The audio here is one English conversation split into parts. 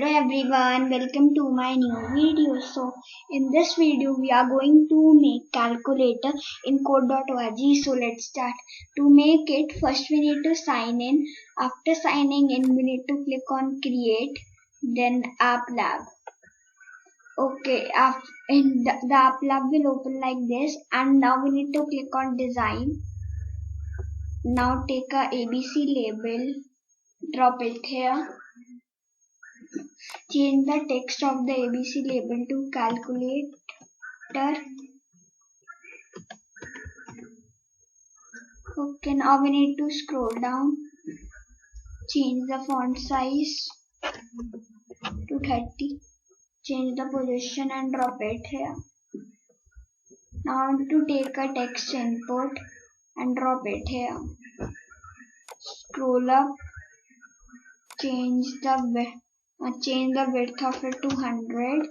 Hello everyone, welcome to my new video. So in this video we are going to make calculator in code.org. So let's start. To make it, first we need to sign in. After signing in, we need to click on create, then app lab. Okay, the app lab will open like this, and now we need to click on design. Now take a ABC label, drop it here. Change the text of the ABC label to calculator. Okay, now we need to scroll down. Change the font size to 30. Change the position and drop it here. Now to take a text input and drop it here. Scroll up. Change the width of it to 100.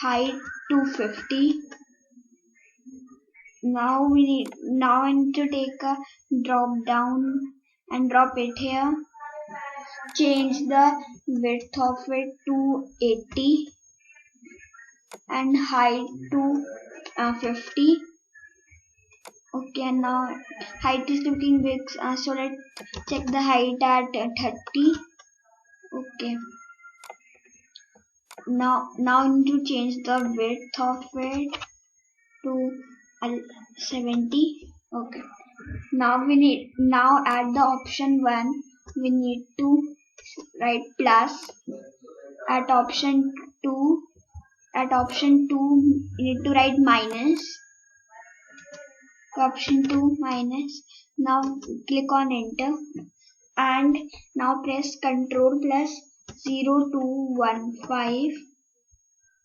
Height to 50. Now we need to take a drop down and drop it here. Change the width of it to 80 and height to 50. Okay, now height is looking big, so let's check the height at 30. Okay. Now I need to change the width of it to 70. Okay. Now at the option 1 we need to write plus. At option 2 we need to write minus. Option 2 minus. Now click on enter and now press Ctrl plus 0215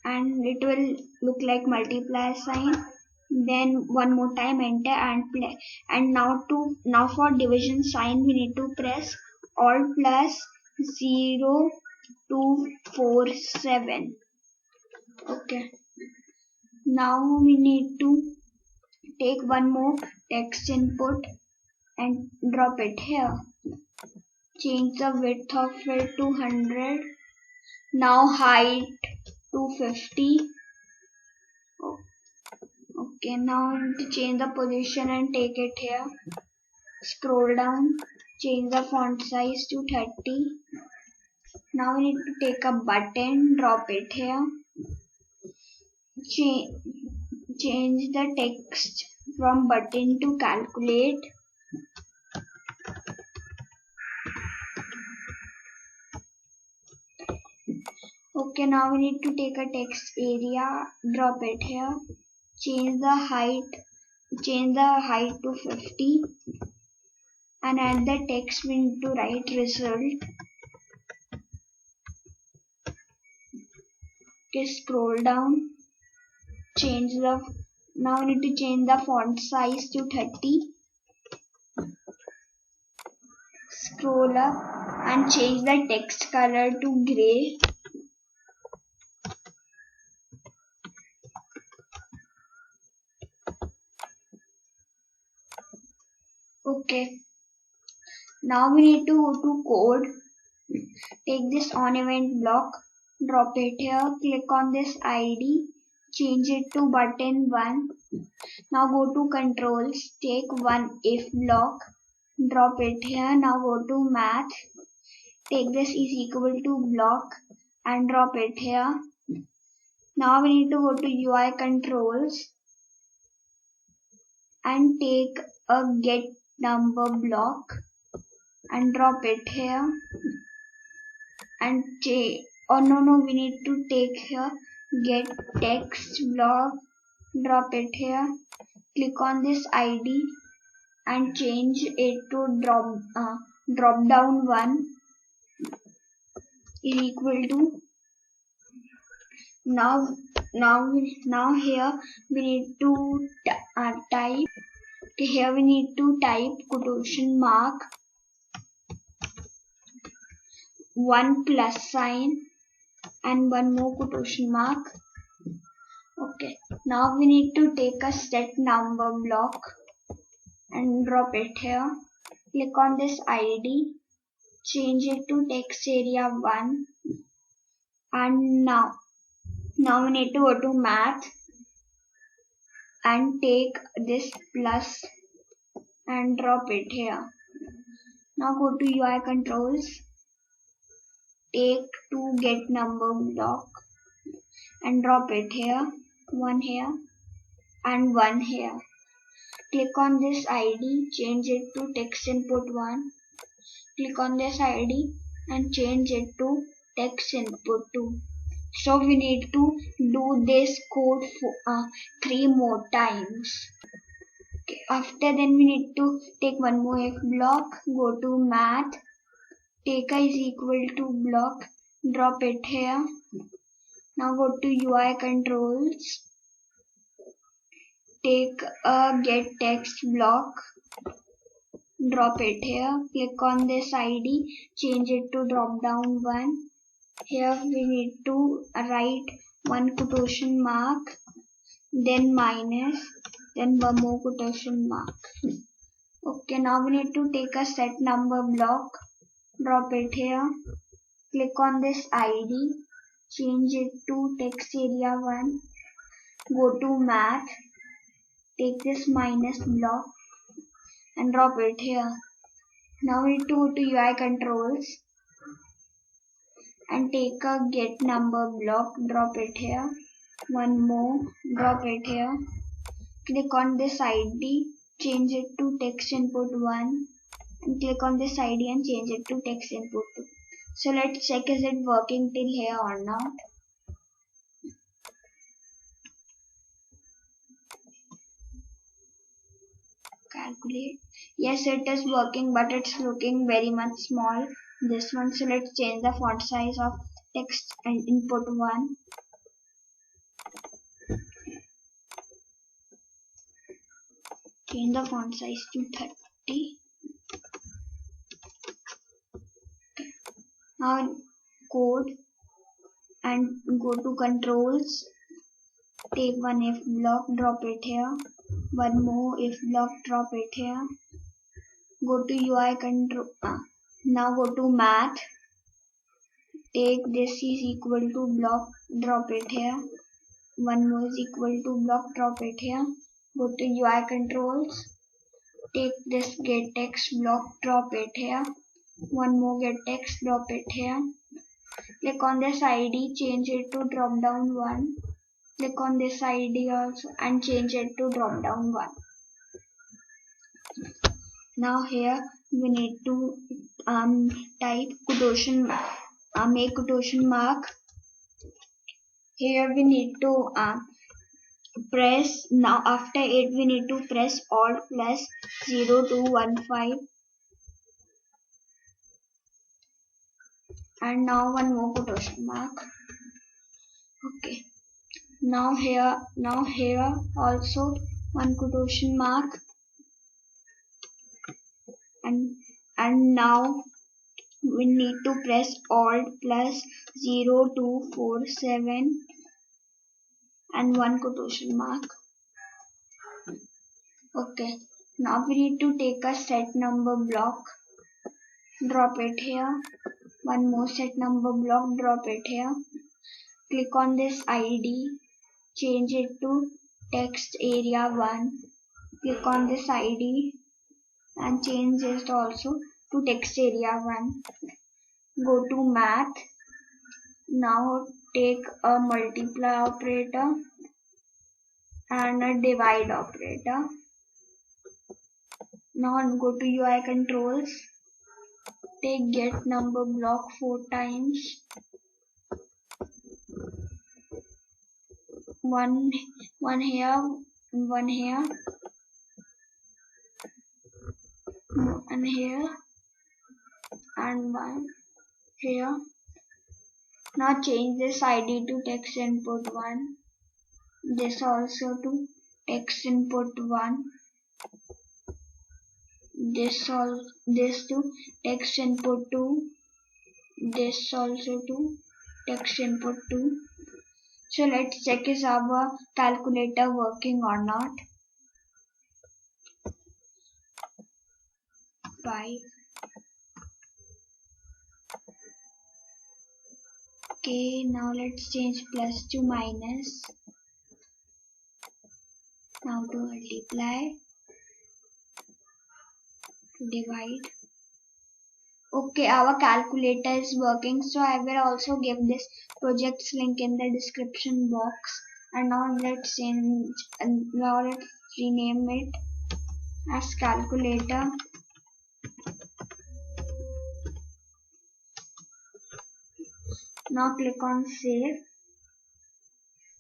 and it will look like multiply sign. Then one more time enter and play. And now for division sign we need to press Alt plus 0247. Okay. Now we need to take one more text input and drop it here. Change the width of it to 100. Now height to 50. Okay, now to change the position and take it here. Scroll down, change the font size to 30. Now we need to take a button, drop it here. Change the text from button to calculate. Okay, now we need to take a text area, drop it here. Change the height to 50 and add the text we need to write result. Okay, scroll down, now we need to change the font size to 30. Scroll up and change the text color to gray. Okay, now we need to go to code. Take this on event block, drop it here, click on this ID, change it to button 1. Now go to controls, take one if block, drop it here. Now go to math, take this is equal to block and drop it here. Now we need to go to UI controls and take a get number block and drop it here and we need to take here get text block, drop it here, click on this ID and change it to drop down 1 is equal to. Now here we need to type. Here we need to type quotation mark, 1 plus sign and one more quotation mark. Okay, now we need to take a set number block and drop it here. Click on this ID, change it to text area 1, and now we need to go to math and take this plus and drop it here. Now go to UI controls, take to get number block and drop it here, one here and one here. Click on this ID, change it to text input 1. Click on this ID and change it to text input 2. So we need to do this code for 3 more times. Okay. After then we need to take one more if block, go to math, take a is equal to block, drop it here. Now go to UI controls, take a get text block, drop it here, click on this ID, change it to drop down 1. Here we need to write one quotation mark, then minus, then one more quotation mark. Okay, now we need to take a set number block, drop it here, click on this ID, change it to text area 1, go to math, take this minus block and drop it here. Now we need to go to UI controls and take a get number block, drop it here, one more, drop it here, click on this ID, change it to text input 1 and click on this ID and change it to text input 2. So let's check is it working till here or not. Calculate. Yes, it is working, but it's looking very much small, this one. So let's change the font size of text and input 1. Change the font size to 30. Okay. Now code and go to controls, take one if block, drop it here, one more if block, drop it here, go to UI control, now go to math, take this is equal to block, drop it here, one more is equal to block, drop it here, go to UI controls, take this get text block, drop it here, one more get text, drop it here, click on this ID, change it to drop down 1, click on this ID also and change it to drop down 1. Now here we need to type quotation, make quotation mark. Here we need to press, now after it we need to press Alt plus 0215 and now one more quotation mark. Okay, now here also one quotation mark and now we need to press Alt plus 0247 and one quotation mark. Okay, now we need to take a set number block, drop it here, one more set number block, drop it here, click on this ID, change it to text area 1, click on this ID and change it also to text area 1, go to math, now take a multiply operator and a divide operator. Now go to UI controls, take get number block 4 times, one here, one here, one here and one here. Now change this ID to text input 1, this also to text input 1, this to text input 2, this also to text input 2. So let's check is our calculator working or not. 5 Okay, now let's change plus to minus. Now to multiply, to divide. Okay, our calculator is working, so I will also give this project's link in the description box. And now let's change, and now let's rename it as calculator. Now click on save.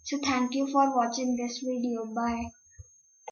So thank you for watching this video. Bye.